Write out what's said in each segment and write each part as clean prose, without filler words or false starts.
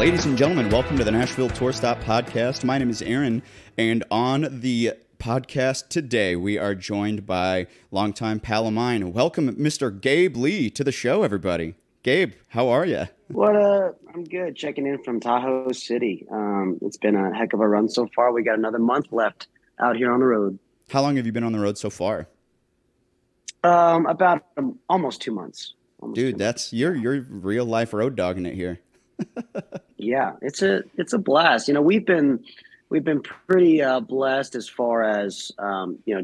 Ladies and gentlemen, welcome to the Nashville Tour Stop Podcast. My name is Aaron, and on the podcast today, we are joined by longtime pal of mine. Welcome, Mr. Gabe Lee, to the show, everybody. Gabe, how are you? I'm good. Checking in from Tahoe City. It's been a heck of a run so far. We got another month left out here on the road. How long have you been on the road so far? About almost 2 months. Dude, that's you're real life road dogging it here. Yeah, it's a blast. You know, we've been pretty blessed as far as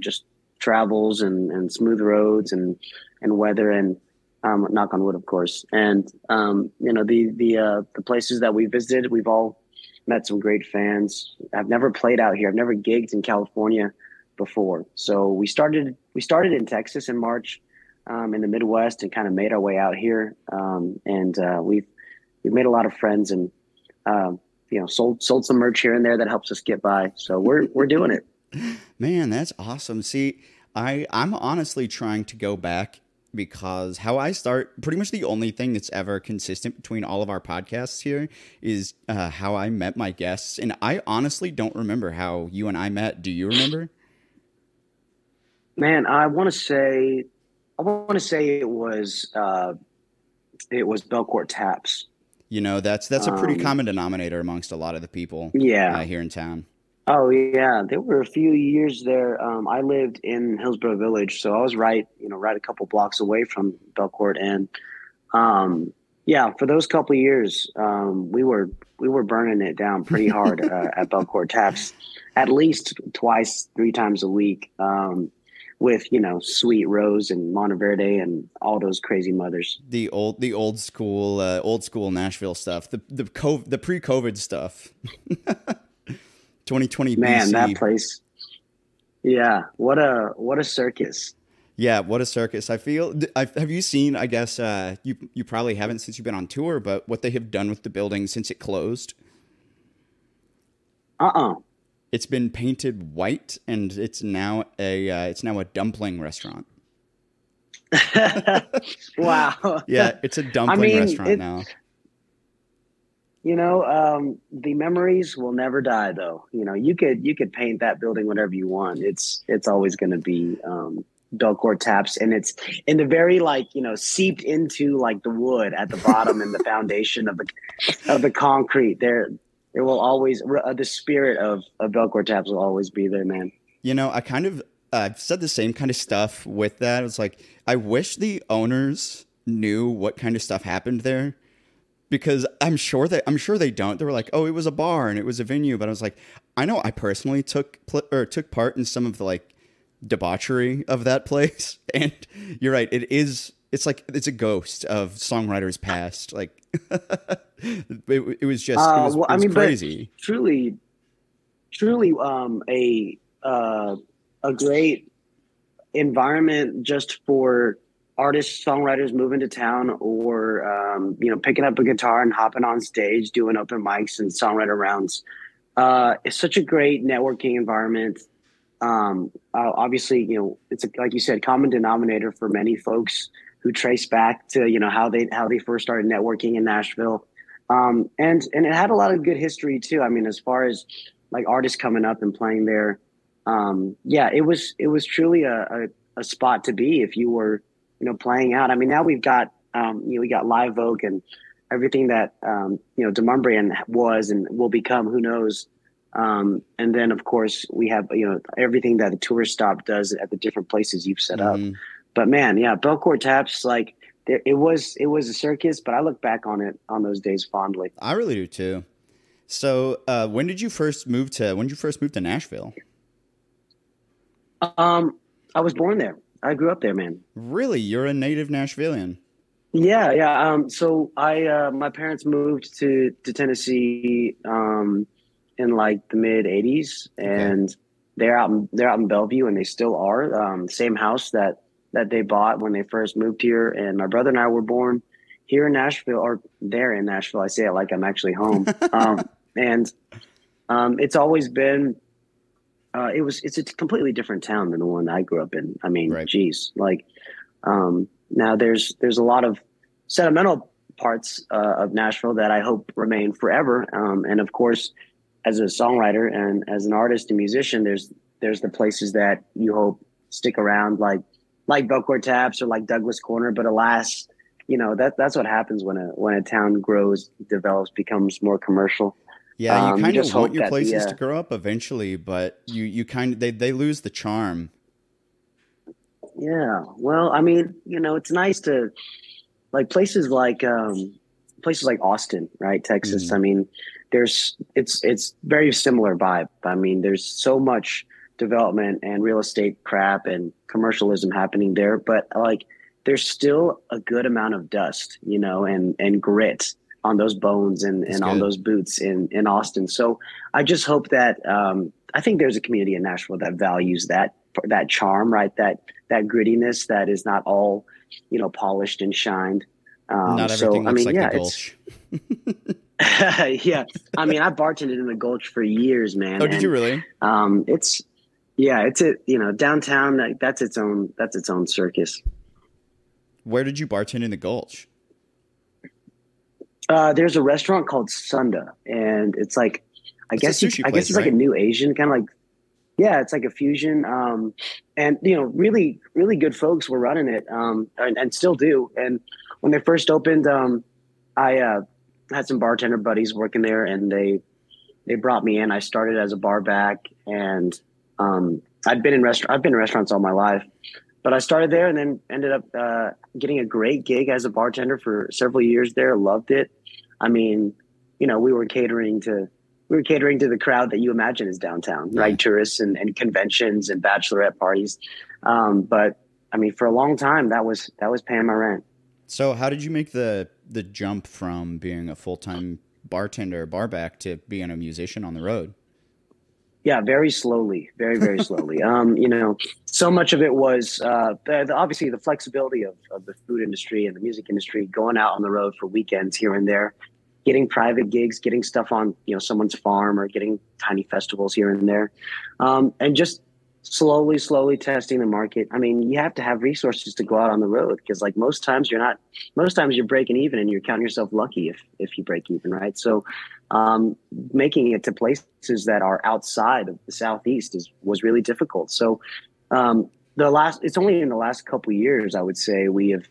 just travels and smooth roads and weather and knock on wood, of course. And the places that we visited, we've all met some great fans. I've never played out here. I've never gigged in California before. So we started in Texas in March, in the Midwest, and kind of made our way out here. We've made a lot of friends and sold some merch here and there that helps us get by. So we're doing it. Man, that's awesome. See, I'm honestly trying to go back, because how I start, pretty much the only thing that's ever consistent between all of our podcasts here is how I met my guests. And I honestly don't remember how you and I met. Do you remember? Man, I want to say it was Belcourt Taps. You know, that's a pretty common denominator amongst a lot of the people here in town. Oh, yeah. There were a few years there. I lived in Hillsborough Village, so I was right a couple blocks away from Belcourt. And for those couple of years, we were burning it down pretty hard at Belcourt Taps, at least twice, 3 times a week. With Sweet Rose and Monteverde and all those crazy mothers. The old school Nashville stuff. The pre-COVID stuff. 2020 Man, BC. that place. Yeah, what a circus. Yeah, what a circus. Have you seen? I guess you probably haven't since you've been on tour, but what they have done with the building since it closed. It's been painted white, and it's now a dumpling restaurant. Wow. Yeah, it's a dumpling restaurant now. The memories will never die, though. You could paint that building whatever you want. It's always going to be Belcourt Taps, and it's in the very seeped into the wood at the bottom and the foundation of the concrete. There will always the spirit of Belcourt Taps will always be there, man. I've said the same kind of stuff with that. It's like, I wish the owners knew what kind of stuff happened there, because I'm sure they don't. They were like, oh, it was a bar and it was a venue, but I was like, I know I personally took part in some of the debauchery of that place, and you're right. It's like it's a ghost of songwriters past. It was crazy. Truly, a great environment just for artists, songwriters moving to town, or picking up a guitar and hopping on stage, doing open mics and songwriter rounds. It's such a great networking environment. Obviously, it's like you said, common denominator for many folks who trace back to how they first started networking in Nashville, and it had a lot of good history too. I mean, as far as artists coming up and playing there, it was truly a spot to be if you were playing out. I mean, now we've got we got Live Oak and everything that Demumbrian was and will become. Who knows? And then of course we have everything that the tour stop does at the different places you've set up. But man, yeah, Belcourt Taps, it was a circus, but I look back on those days fondly. I really do too. So, when did you first move to Nashville? I was born there. I grew up there, man. Really? You're a native Nashvilleian? Yeah. So my parents moved to Tennessee in the mid '80s, and they're out in Bellevue, and they still are. Same house that they bought when they first moved here. And my brother and I were born here in Nashville, or there in Nashville. I say it like I'm actually home. And it's always been, it's a completely different town than the one I grew up in. I mean, geez, now there's a lot of sentimental parts of Nashville that I hope remain forever. And of course, as a songwriter and as an artist and musician, there's the places that you hope stick around, like Belcourt Taps or like Douglas Corner. But alas, that's what happens when a town grows, develops, becomes more commercial. Yeah, you kind just of want hope your that places to grow up eventually, but you kind of they lose the charm. yeah. Well, I mean, it's nice to like places like Austin, right? Texas. I Mhm. mean, it's very similar vibe. I mean, there's so much development and real estate crap and commercialism happening there, but like there's still a good amount of dust, and grit on those bones That's and on good. those boots in Austin. So I just hope that I think there's a community in Nashville that values that charm, right? That grittiness that is not all, polished and shined. Not So everything I looks mean, like the yeah, it's Gulch. yeah. I mean, I bartended in the Gulch for years, man, Oh, did you and really? it's yeah, it's downtown. Like, that's its own circus. Where did you bartend in the Gulch? There's a restaurant called Sunda, and it's like, That's a sushi I guess place, it's like a right? new Asian kind of like, yeah, it's like a fusion. And really, really good folks were running it, and still do. And when they first opened, I had some bartender buddies working there, and they brought me in. I started as a bar back, and I've been in restaurants all my life, but I started there and then ended up getting a great gig as a bartender for several years there. Loved it. I mean, we were catering to the crowd that you imagine is downtown, Yeah. right? Tourists and conventions and bachelorette parties. But I mean, for a long time, that was paying my rent. So how did you make the jump from being a full-time bartender, barback, to being a musician on the road? Yeah, very slowly, very, very slowly. So much of it was obviously the flexibility of the food industry and the music industry, going out on the road for weekends here and there, getting private gigs, getting stuff on, someone's farm or getting tiny festivals here and there. And just slowly testing the market. I mean, you have to have resources to go out on the road because like most times you're breaking even and you're counting yourself lucky if you break even, right? So making it to places that are outside of the Southeast was really difficult. So it's only in the last couple of years, I would say, we have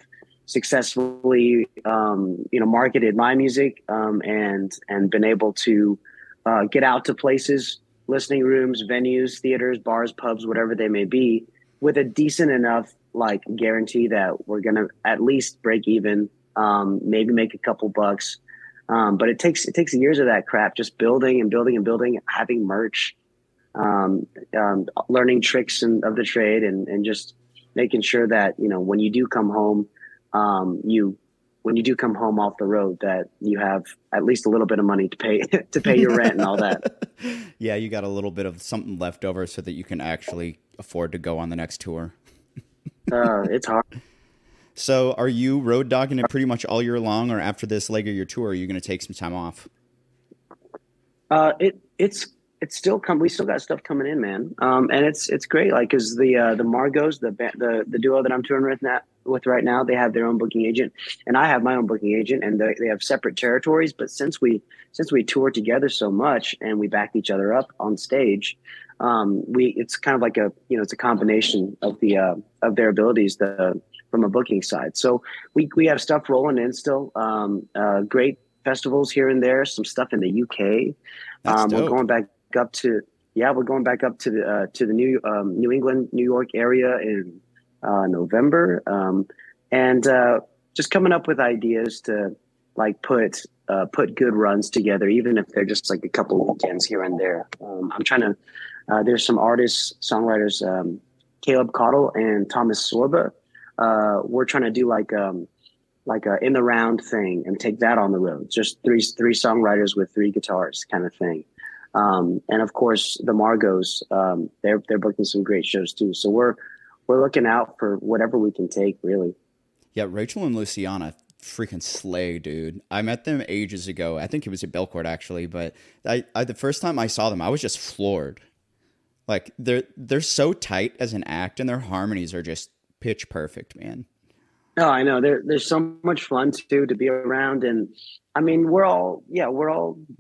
successfully, marketed my music and been able to get out to places, listening rooms, venues, theaters, bars, pubs, whatever they may be, with a decent enough like guarantee that we're gonna at least break even, maybe make a couple bucks. But it takes years of that crap, just building and building and building, having merch, learning tricks of the trade, and just making sure that when you do come home, you when you do come home off the road, that you have at least a little bit of money to pay to pay your rent and all that. Yeah, you got a little bit of something left over so that you can actually afford to go on the next tour. It's hard. So, are you road dogging it pretty much all year long, or after this leg of your tour, are you going to take some time off? It's still come. We still got stuff coming in, man. And it's great. Like, cause the Margos, the duo that I'm touring with right now, they have their own booking agent, and I have my own booking agent, and they have separate territories. But since we tour together so much and we back each other up on stage, it's kind of like it's a combination of of their abilities from a booking side. So we have stuff rolling in still. Great festivals here and there. Some stuff in the UK. That's We're dope. going back up to we're going back up to the New England, New York area in November, and just coming up with ideas to like put good runs together, even if they're just like a couple weekends here and there. I'm trying to. There's some artists, songwriters, Caleb Cottle and Thomas Sorba. We're trying to do like a in the round thing and take that on the road. Just three songwriters with three guitars kind of thing. And of course the Margos, they're booking some great shows too. So we're looking out for whatever we can take, really. Yeah, Rachel and Luciana freaking slay, dude. I met them ages ago. I think it was at Belcourt actually, but the first time I saw them, I was just floored. Like they're so tight as an act, and their harmonies are just pitch perfect, man. Oh, I know. There's so much fun too to be around, and I mean, we're all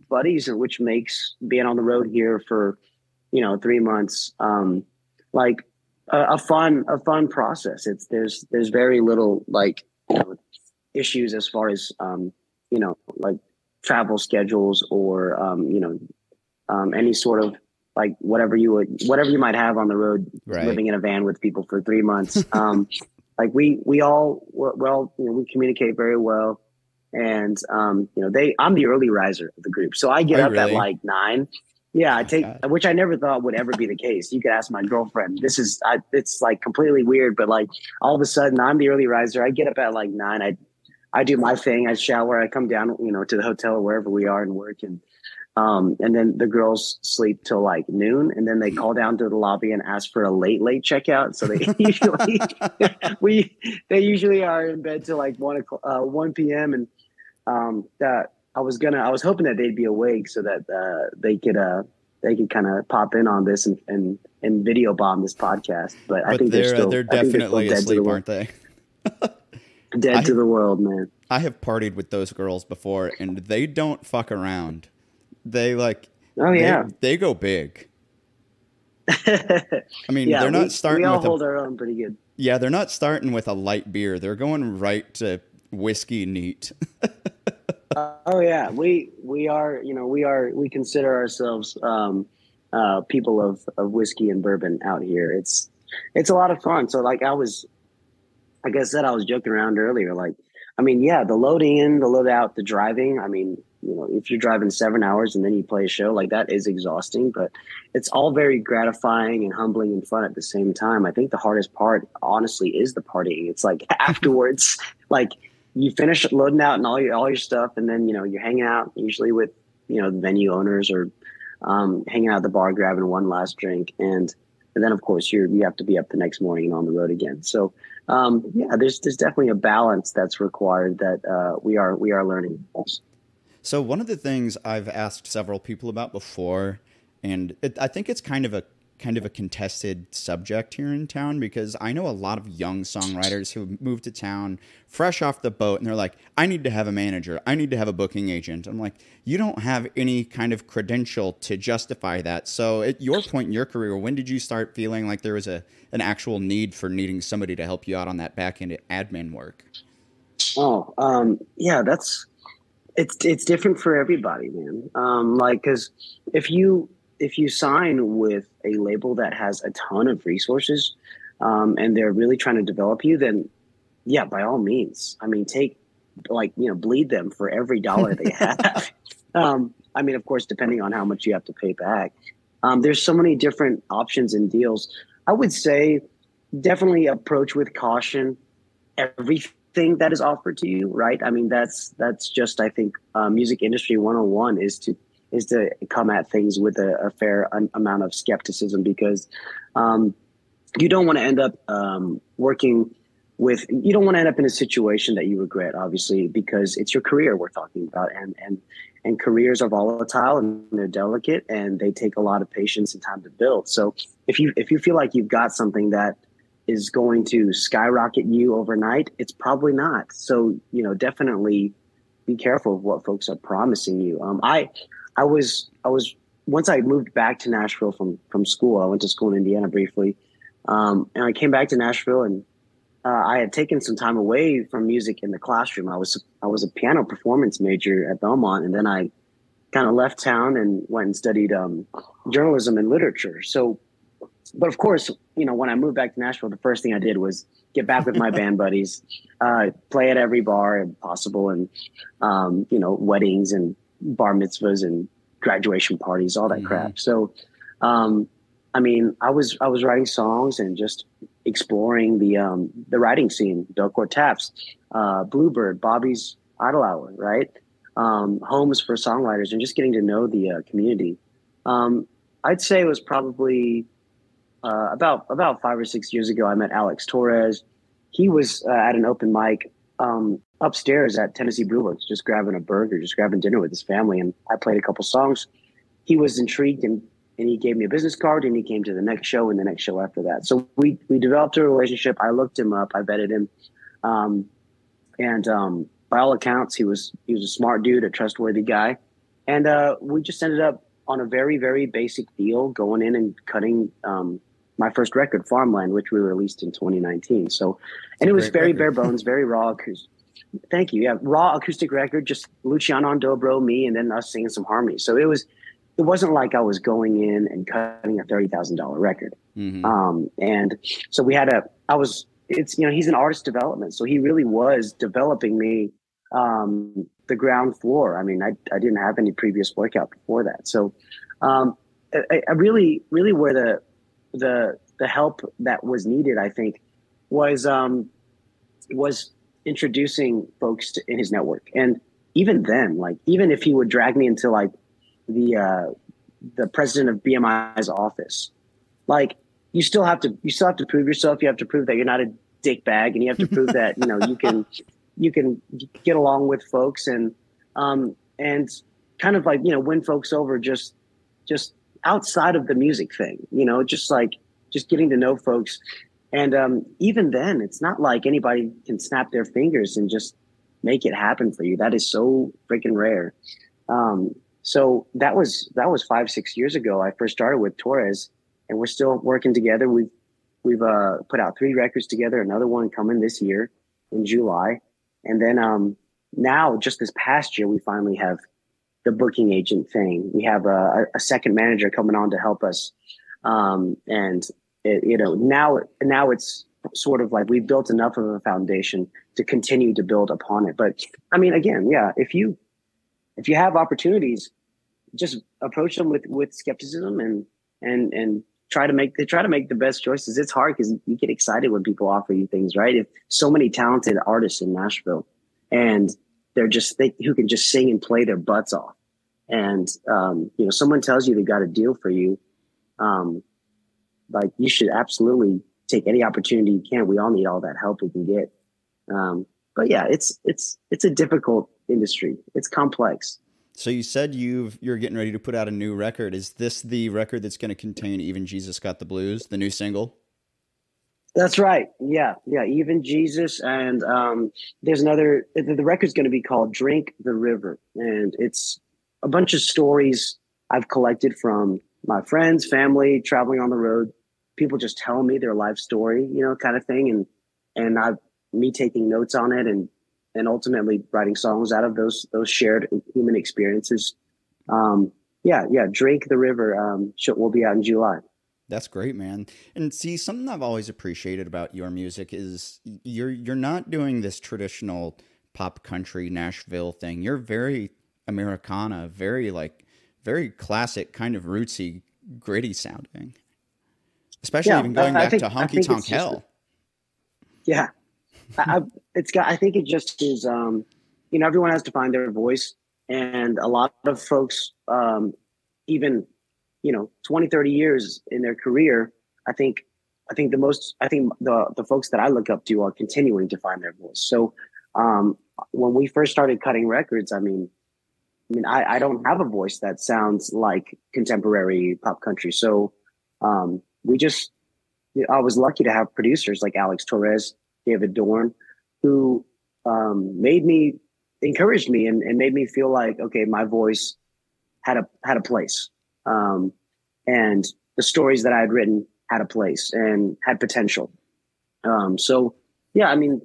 buddies, which makes being on the road here for 3 months like a fun process. There's very little like issues as far as like travel schedules or any sort of like whatever you might have on the road, Right. living in a van with people for 3 months. Like we all we communicate very well, and I'm the early riser of the group, so I get Are you up at really? like 9. Yeah, I take, God. which I never thought would ever be the case. You could ask my girlfriend. It's like completely weird, but like all of a sudden I'm the early riser. I get up at like 9. I do my thing. I shower. I come down, to the hotel or wherever we are and work, and then the girls sleep till like noon, and then they call down to the lobby and ask for a late checkout. So they usually they usually are in bed till like 1 p.m. and that I was hoping that they'd be awake so that they could kind of pop in on this and video bomb this podcast. But I think they're definitely dead asleep, to the aren't they? dead to the world, man. I have partied with those girls before, and they don't fuck around. They like, Oh yeah, they go big. I mean, yeah. they're not starting we all with hold our own pretty good. yeah, they're not starting with a light beer. They're going right to whiskey neat. Oh yeah, we consider ourselves people of whiskey and bourbon out here. It's a lot of fun. So like like I said, I was joking around earlier. Like, I mean, yeah, the load in, the load out, the driving. I mean, if you're driving 7 hours and then you play a show, like that is exhausting, but it's all very gratifying and humbling and fun at the same time. I think the hardest part, honestly, is the partying. It's like afterwards, like you finish loading out and all your stuff, and then you're hanging out usually with the venue owners or hanging out at the bar, grabbing one last drink, and then of course you have to be up the next morning and on the road again. So yeah, there's definitely a balance that's required that we are learning. So one of the things I've asked several people about before, and I think it's kind of a contested subject here in town, because I know a lot of young songwriters who moved to town fresh off the boat, and they're like, I need to have a manager. I need to have a booking agent. I'm like, you don't have any kind of credential to justify that. So at your point in your career, when did you start feeling like there was an actual need for needing somebody to help you out on that back end admin work? Oh, yeah, it's different for everybody, man. Like, cause if you sign with a label that has a ton of resources, and they're really trying to develop you, then yeah, by all means. I mean, bleed them for every dollar they have. I mean, of course, depending on how much you have to pay back. There's so many different options and deals. I would say definitely approach with caution everything that is offered to you, right? I mean, that's just, I think, music industry 101 is to come at things with a fair amount of skepticism, because you don't want to end up you don't want to end up in a situation that you regret, obviously, because it's your career we're talking about, and careers are volatile and they're delicate and they take a lot of patience and time to build. So if you feel like you've got something that is going to skyrocket you overnight, it's probably not. So, definitely be careful of what folks are promising you. I was once I moved back to Nashville from school. I went to school in Indiana briefly, and I came back to Nashville, and I had taken some time away from music in the classroom. I was a piano performance major at Belmont, and then I kind of left town and went and studied journalism and literature. So, but of course, when I moved back to Nashville, the first thing I did was get back with my band buddies, play at every bar if possible, and weddings and bar mitzvahs and graduation parties, all that crap. So, I mean, I was writing songs and just exploring the writing scene, Belcourt Taps, Bluebird, Bobby's Idle Hour, right? Homes for songwriters, and just getting to know the community. I'd say it was probably about 5 or 6 years ago. I met Alex Torres. He was at an open mic upstairs at Tennessee Brewworks, just grabbing a burger, just grabbing dinner with his family, and I played a couple songs. He was intrigued, and he gave me a business card, and he came to the next show and the next show after that. So we developed a relationship. I looked him up. I vetted him. And by all accounts, he was a smart dude, a trustworthy guy, and we just ended up on a very very basic deal, going in and cutting my first record, Farmland, which we released in 2019. So, and it was very bare bones, very raw. Thank you. Yeah, raw acoustic record, just Luciano on dobro, me, and then us singing some harmonies. So it wasn't like I was going in and cutting a $30,000 record. Mm-hmm. And so he's an artist development. So he really was developing me, the ground floor. I mean, I didn't have any previous workout before that. So, I really, really where the help that was needed, I think, was introducing folks in his network. And even then, like, even if he would drag me into like the president of BMI's office, like, you still have to prove yourself. You have to prove that you're not a dick bag, and you have to prove that, you can get along with folks and kind of like, win folks over just outside of the music thing, just getting to know folks. And even then, it's not like anybody can snap their fingers and just make it happen for you. That is so freaking rare. So that was 5-6 years ago. I first started with Torres, and we're still working together. We've put out 3 records together, another one coming this year in July. And then now, just this past year, we finally have the booking agent thing. We have a second manager coming on to help us. Now it's sort of like we've built enough of a foundation to continue to build upon it. But I mean, again, yeah, if you have opportunities, just approach them with skepticism and try to make the best choices. It's hard because you get excited when people offer you things, right? If so many talented artists in Nashville, and who can just sing and play their butts off, and someone tells you they've got a deal for you, like, you should absolutely take any opportunity you can. We all need all that help we can get. But yeah, it's a difficult industry. It's complex. So you said you're getting ready to put out a new record. Is this the record that's going to contain Even Jesus Got the Blues, the new single? That's right. Yeah. Even Jesus. And there's another, the record's going to be called Drink the River. And it's a bunch of stories I've collected from my friends, family, traveling on the road. People just tell me their life story, kind of thing. And me taking notes on it and ultimately writing songs out of those shared human experiences. Drink the River will be out in July. That's great, man. And see, something I've always appreciated about your music is you're not doing this traditional pop country Nashville thing. You're very Americana, very classic, kind of rootsy, gritty sounding. Especially even going back to Honky Tonk Hell. Yeah. I think it just is, everyone has to find their voice, and a lot of folks, even, 20, 30 years in their career, I think the folks that I look up to are continuing to find their voice. So, when we first started cutting records, I don't have a voice that sounds like contemporary pop country. So, I was lucky to have producers like Alex Torres, David Dorn, who encouraged me and made me feel like, okay, my voice had a place. And the stories that I had written had a place and had potential. So yeah, a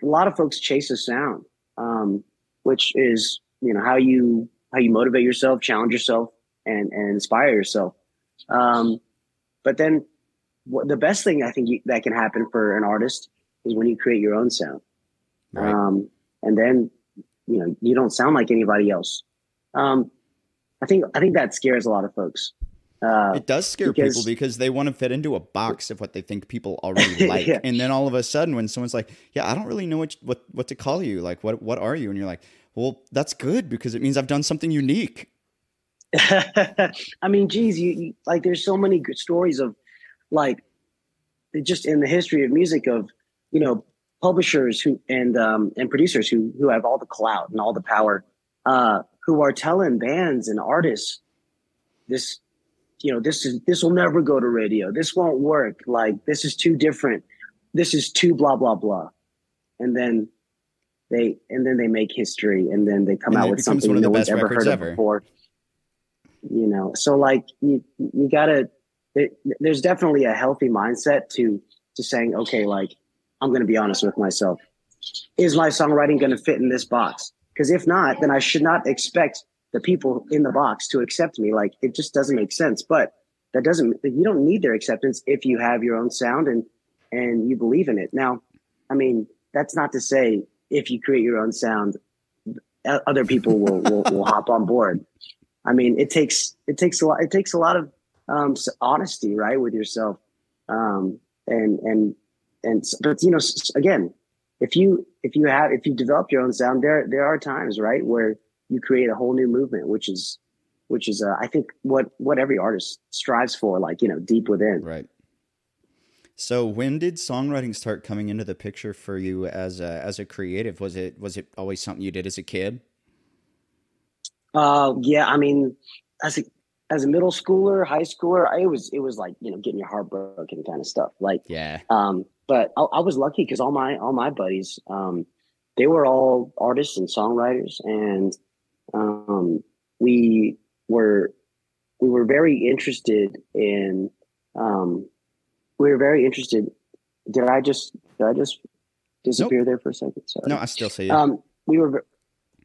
lot of folks chase a sound, which is, how you motivate yourself, challenge yourself, and inspire yourself. But then the best thing I think that can happen for an artist is when you create your own sound. Right. And then, you don't sound like anybody else. I think that scares a lot of folks. It does scare people because they want to fit into a box of what they think people already like. Yeah. And then all of a sudden when someone's like, yeah, I don't really know what to call you. Like, what are you? And you're like, well, that's good because it means I've done something unique. Geez, you like, there's so many good stories of, like, just in the history of music of, publishers and producers who have all the clout and all the power, who are telling bands and artists, this will never go to radio. This won't work. Like, this is too different. This is too blah, blah, blah. and then they make history, and then they come And out it with becomes something one of the no one's best ever records heard of ever. before. So like you gotta, there's definitely a healthy mindset to saying, okay, like, I'm going to be honest with myself. Is my songwriting going to fit in this box? Because if not, then I should not expect the people in the box to accept me. Like, it just doesn't make sense. But you don't need their acceptance if you have your own sound and you believe in it. Now, I mean, that's not to say if you create your own sound, other people will hop on board. I mean, it takes a lot of honesty, right, with yourself. But again, if you develop your own sound, there are times, right, where you create a whole new movement, which is I think what every artist strives for, like, deep within. Right. So when did songwriting start coming into the picture for you as a creative? Was it always something you did as a kid? Yeah, I mean, as a middle schooler, high schooler, it was like, getting your heart broken kind of stuff. Like, Yeah. but I was lucky because all my buddies, they were all artists and songwriters, and we were very interested in we were very interested. Did I just disappear Nope. there for a second? Sorry. No, I still see you. We were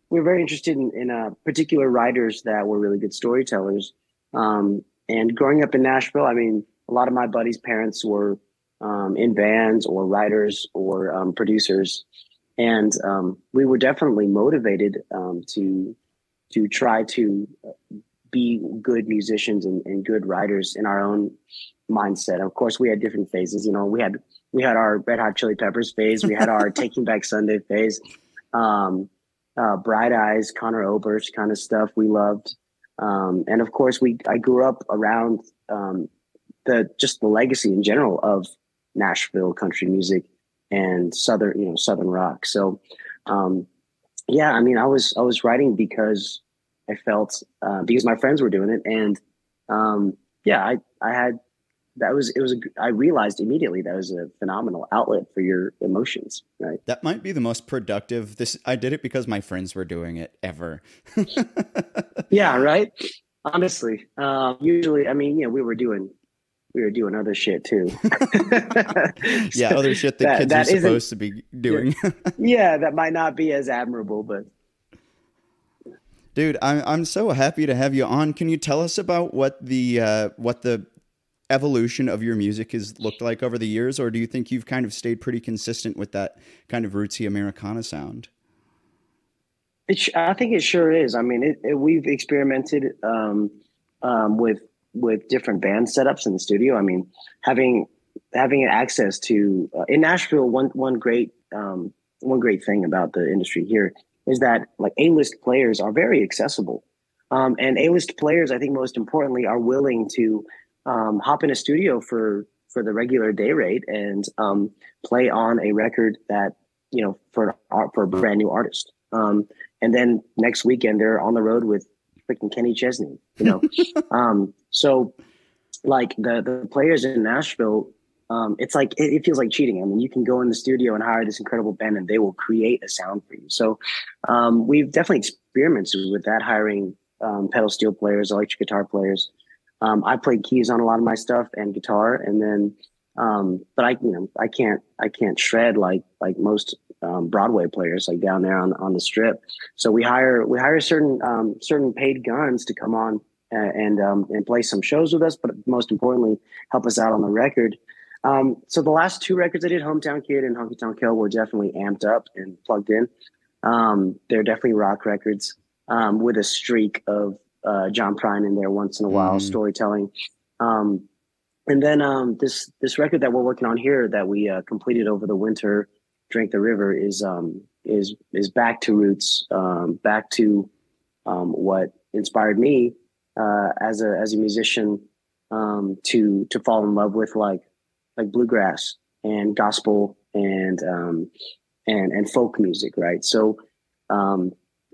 very interested in particular writers that were really good storytellers. And growing up in Nashville, I mean, a lot of my buddies' parents were in bands or writers or producers, and we were definitely motivated to try to be good musicians and good writers in our own mindset. Of course, we had different phases. We had our Red Hot Chili Peppers phase. We had our Taking Back Sunday phase. Bright Eyes, Conor Oberst kind of stuff we loved. And of course, I grew up around the legacy in general of Nashville country music and Southern rock. So, yeah, I mean, I was writing because I felt because my friends were doing it, and yeah, I had I realized immediately that was a phenomenal outlet for your emotions, right? That might be the most productive. I did it because my friends were doing it ever. Yeah, right. Honestly, usually, I mean, we were doing other shit too. Yeah, other shit that kids are supposed to be doing. Yeah, that might not be as admirable, but. Dude, I'm so happy to have you on. Can you tell us about what the evolution of your music has looked like over the years, or do you think you've kind of stayed pretty consistent with that kind of rootsy Americana sound? I think it sure is. I mean, we've experimented with different band setups in the studio. I mean, having access to in Nashville, one great thing about the industry here is that, like, A-list players are very accessible, and A-list players, I think most importantly, are willing to hop in a studio for the regular day rate and play on a record that for a brand new artist. And then next weekend they're on the road with freaking Kenny Chesney. So like the players in Nashville, it's like it feels like cheating. I mean, you can go in the studio and hire this incredible band, and they will create a sound for you. So we've definitely experimented with that, hiring pedal steel players, electric guitar players. I played keys on a lot of my stuff and guitar, and then but I can't shred like most Broadway players, like down there on the Strip. So we hire certain paid guns to come on and play some shows with us, but most importantly, help us out on the record. So the last two records I did, Hometown Kid and Honky Tonk Hill, were definitely amped up and plugged in. They're definitely rock records with a streak of John Prine in there once in a while, storytelling. And then this record that we're working on here that we completed over the winter, Drink the River, is back to roots, back to what inspired me as a musician to fall in love with like bluegrass and gospel and folk music, right? So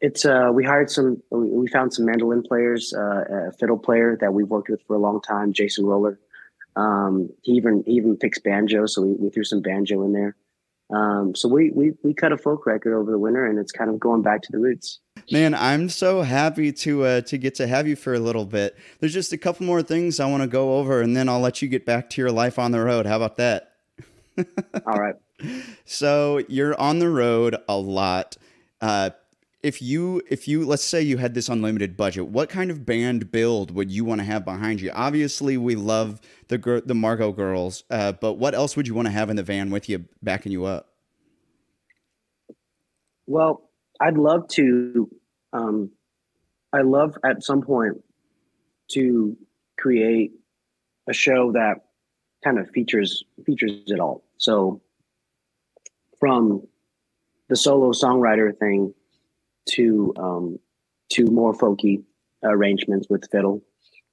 it's we found some mandolin players, a fiddle player that we've worked with for a long time, Jason Roller. He even picks banjo, so we threw some banjo in there. So we cut a folk record over the winter, and it's kind of going back to the roots. Man, I'm so happy to get to have you for a little bit. There's just a couple more things I want to go over, and then I'll let you get back to your life on the road. How about that? All right. So you're on the road a lot. If you let's say you had this unlimited budget, what kind of band build would you want to have behind you? Obviously, we love the Margot Girls, but what else would you want to have in the van with you, backing you up? Well, I'd love to. I love at some point to create a show that kind of features it all. So from the solo songwriter thing to more folky arrangements with fiddle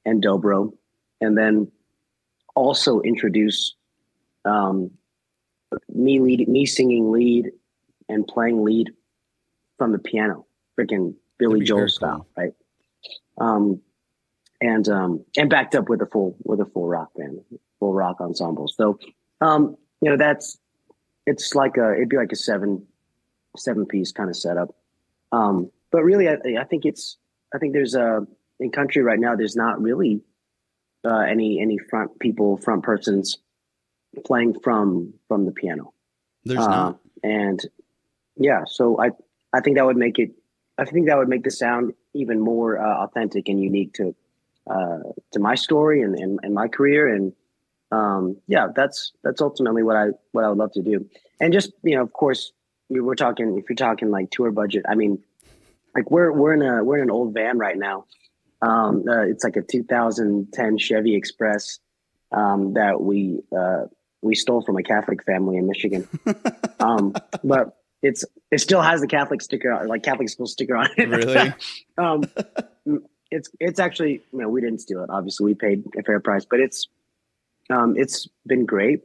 and dobro, and then also introduce me singing lead and playing lead from the piano, freaking Billy Joel style, right? And backed up with a full rock band, full rock ensemble. So it's like it'd be like a seven piece kind of setup. But really, I think there's in country right now, there's not really any front persons playing from the piano. There's not. And yeah, so I think that would make the sound even more authentic and unique to my story and my career. And yeah, that's ultimately what I would love to do. And just, of course, if you're talking like tour budget, I mean, like we're in an old van right now. It's like a 2010 Chevy Express that we stole from a Catholic family in Michigan. But it still has the Catholic sticker, like Catholic school sticker on it. Really? It's actually, we didn't steal it. Obviously, we paid a fair price, but it's been great,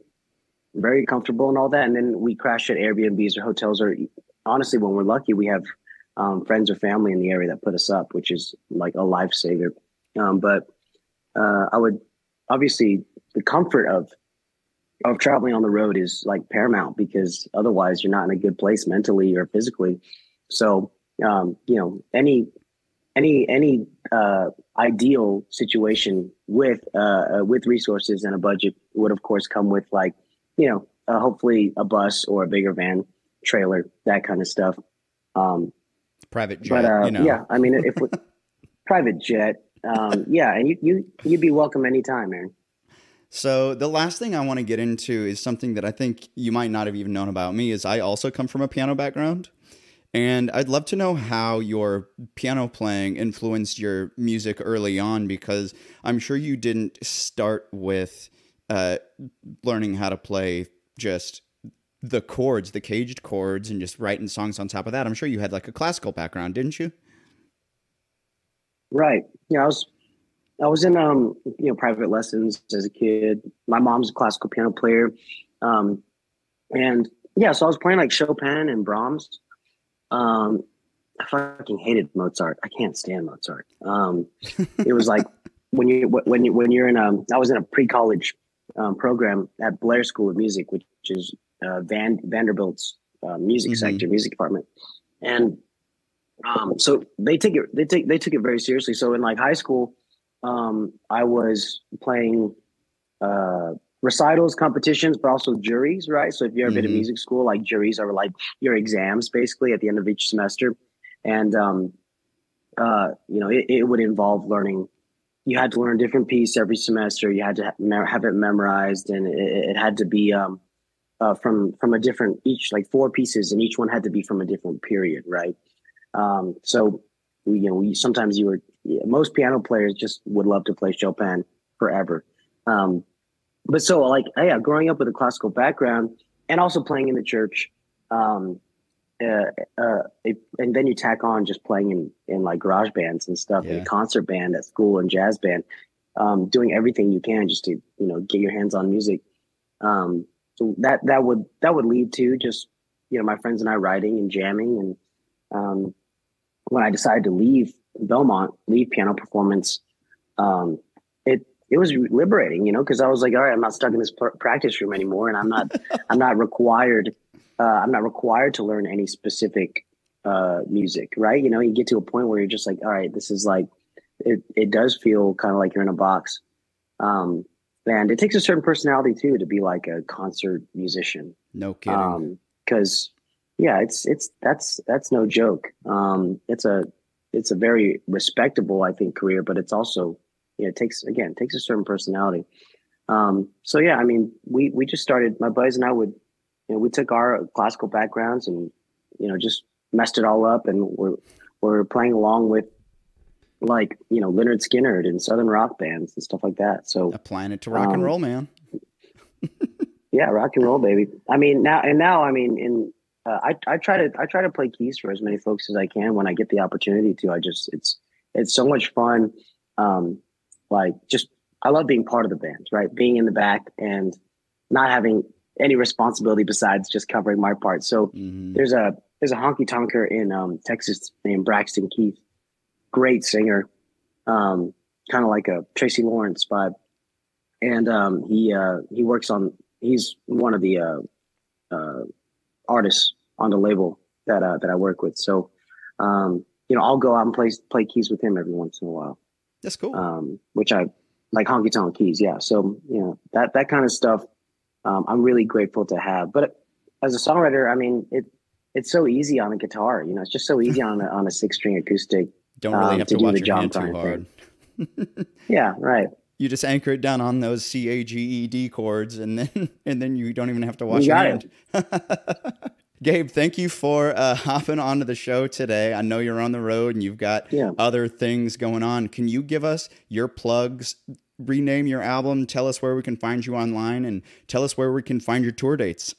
very comfortable and all that. And then we crash at Airbnbs or hotels, or honestly, when we're lucky, we have friends or family in the area that put us up, which is like a lifesaver. But I would obviously, the comfort of traveling on the road is like paramount, because otherwise you're not in a good place mentally or physically. So any ideal situation with resources and a budget would of course come with like, hopefully a bus or a bigger van, trailer, that kind of stuff. Private jet, but yeah, I mean, if private jet, yeah, and you'd be welcome anytime, Aaron. So the last thing I want to get into is something that I think you might not have even known about me. Is I also come from a piano background. And I'd love to know how your piano playing influenced your music early on, because I'm sure you didn't start with learning how to play just the chords, the caged chords, and just writing songs on top of that. I'm sure you had like a classical background, didn't you? Right. Yeah, I was in private lessons as a kid. My mom's a classical piano player, and yeah, so I was playing like Chopin and Brahms. I fucking hated Mozart. I can't stand Mozart. It was like when you're in I was in a pre-college program at Blair School of Music, which is Vanderbilt's music sector, music department, and so they took it very seriously. So in like high school, I was playing recitals, competitions, but also juries, right? So if you ever been to music school, like juries are like your exams basically at the end of each semester. And, it would involve learning. You had to learn a different piece every semester. You had to have it memorized, and it had to be from a different, each like 4 pieces, and each one had to be from a different period, right? So sometimes most piano players just would love to play Chopin forever. But so like, yeah, growing up with a classical background and also playing in the church, and then you tack on just playing in like garage bands and stuff, and concert band at school and jazz band, doing everything you can just to, get your hands on music. So that would lead to just, my friends and I writing and jamming. And when I decided to leave Belmont, leave piano performance, it was liberating, because I was like, all right, I'm not stuck in this practice room anymore, and I'm not required I'm not required to learn any specific music, right? You know, you get to a point where you're just like, all right, this is like, it does feel kind of like you're in a box. Um, and it takes a certain personality too to be like a concert musician. No kidding. Because yeah, that's no joke. It's a very respectable, I think, career, but it's also, you know, it takes a certain personality. So yeah, I mean, we just started, my buddies and I would, you know, we took our classical backgrounds and, you know, just messed it all up, and we're playing along with, like, you know, Leonard Skinner and Southern rock bands and stuff like that. So Applying it to rock and roll, man. yeah, rock and roll, baby. I mean, now, I mean, I try to play keys for as many folks as I can when I get the opportunity to. It's so much fun. Like, just, I love being part of the band, right? Being in the back and not having any responsibility besides just covering my part. So there's a honky tonker in Texas named Braxton Keith, great singer, kind of like a Tracy Lawrence vibe, and he works on, he's one of the artists on the label that I work with. So you know, I'll go out and play keys with him every once in a while. That's cool. Which I like, honky tonk keys, yeah. So, you know, that kind of stuff, I'm really grateful to have. But as a songwriter, I mean, it's so easy on a guitar. You know, it's just so easy on a 6-string acoustic. Don't really have to do watch the your job hand too kind of hard. Yeah, right. You just anchor it down on those C, A, G, E, D chords, and then you don't even have to watch You your got hand. Gabe, thank you for hopping onto the show today. I know you're on the road and you've got other things going on. Can you give us your plugs, rename your album, tell us where we can find you online, and tell us where we can find your tour dates?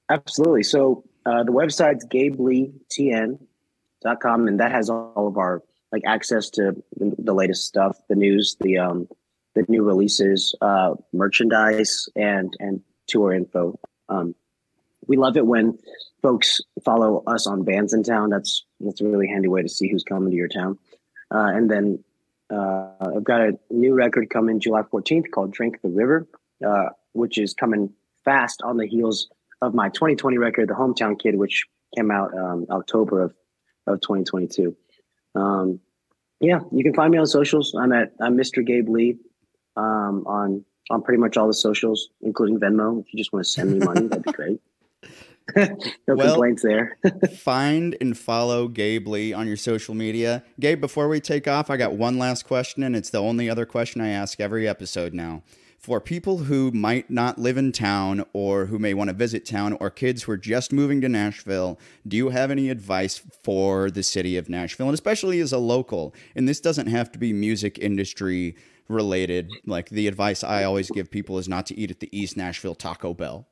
Absolutely. So the website's GabeLeeTN.com, and that has all of our, like, access to the latest stuff, the news, the new releases, merchandise, and tour info. We love it when folks follow us on bands in town. That's a really handy way to see who's coming to your town. And then I've got a new record coming July 14th called Drink the River, which is coming fast on the heels of my 2020 record, The Hometown Kid, which came out October of 2022. Yeah, you can find me on socials. I'm Mr. Gabe Lee on pretty much all the socials, including Venmo. If you just want to send me money, that'd be great. No complaints there. Find and follow Gabe Lee on your social media. Gabe, before we take off, I got one last question, and it's the only other question I ask every episode now. For people who might not live in town, or who may want to visit town, or kids who are just moving to Nashville, do you have any advice for the city of Nashville, and especially as a local? And this doesn't have to be music industry related. Like, the advice I always give people is not to eat at the East Nashville Taco Bell.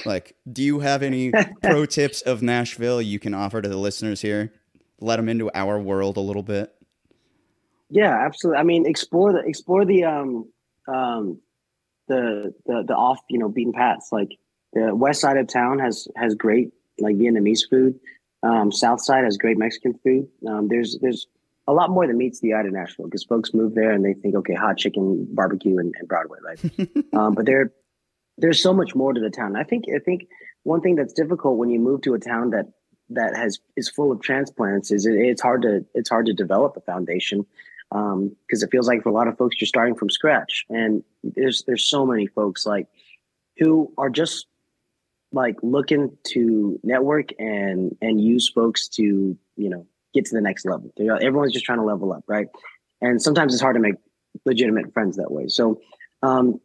Like, do you have any pro tips of Nashville you can offer to the listeners here? Let them into our world a little bit. Yeah, absolutely. I mean, explore the off, you know, beaten paths. Like, the west side of town has great, like, Vietnamese food. South side has great Mexican food. There's a lot more than meets the eye to Nashville, because folks move there and they think, okay, hot chicken, barbecue, and Broadway, right? But there's so much more to the town. I think one thing that's difficult when you move to a town that is full of transplants is it's hard to develop a foundation, because it feels like for a lot of folks you're starting from scratch. And there's so many folks, like, who are just, like, looking to network and use folks to, you know, get to the next level. Everyone's just trying to level up, right? And sometimes it's hard to make legitimate friends that way. So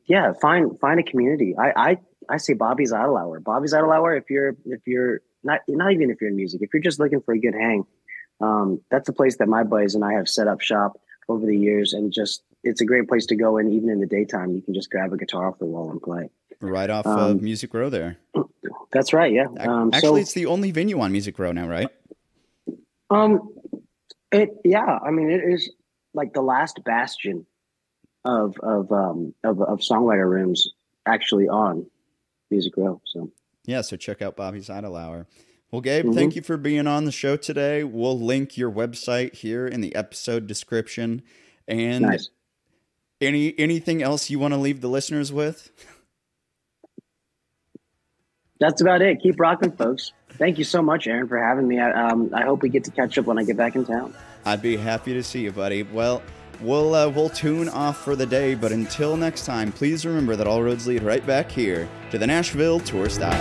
yeah, find a community. I say Bobby's Idle Hour. Bobby's Idle Hour, if you're not even if you're in music, if you're just looking for a good hang, that's a place that my buddies and I have set up shop over the years, and just, it's a great place to go. And even in the daytime, you can just grab a guitar off the wall and play. Right off of Music Row there. That's right, yeah. Actually, it's the only venue on Music Row now, right? Yeah, I mean, it is like the last bastion of songwriter rooms actually on Music Row. So yeah, so check out Bobby's Idle Hour. Well, Gabe, thank you for being on the show today. We'll link your website here in the episode description. And nice. Anything else you want to leave the listeners with? That's about it. Keep rocking, folks. Thank you so much, Aaron, for having me. I hope we get to catch up when I get back in town. I'd be happy to see you, buddy. Well, we'll tune off for the day, but until next time, please remember that all roads lead right back here to the Nashville Tour Stop.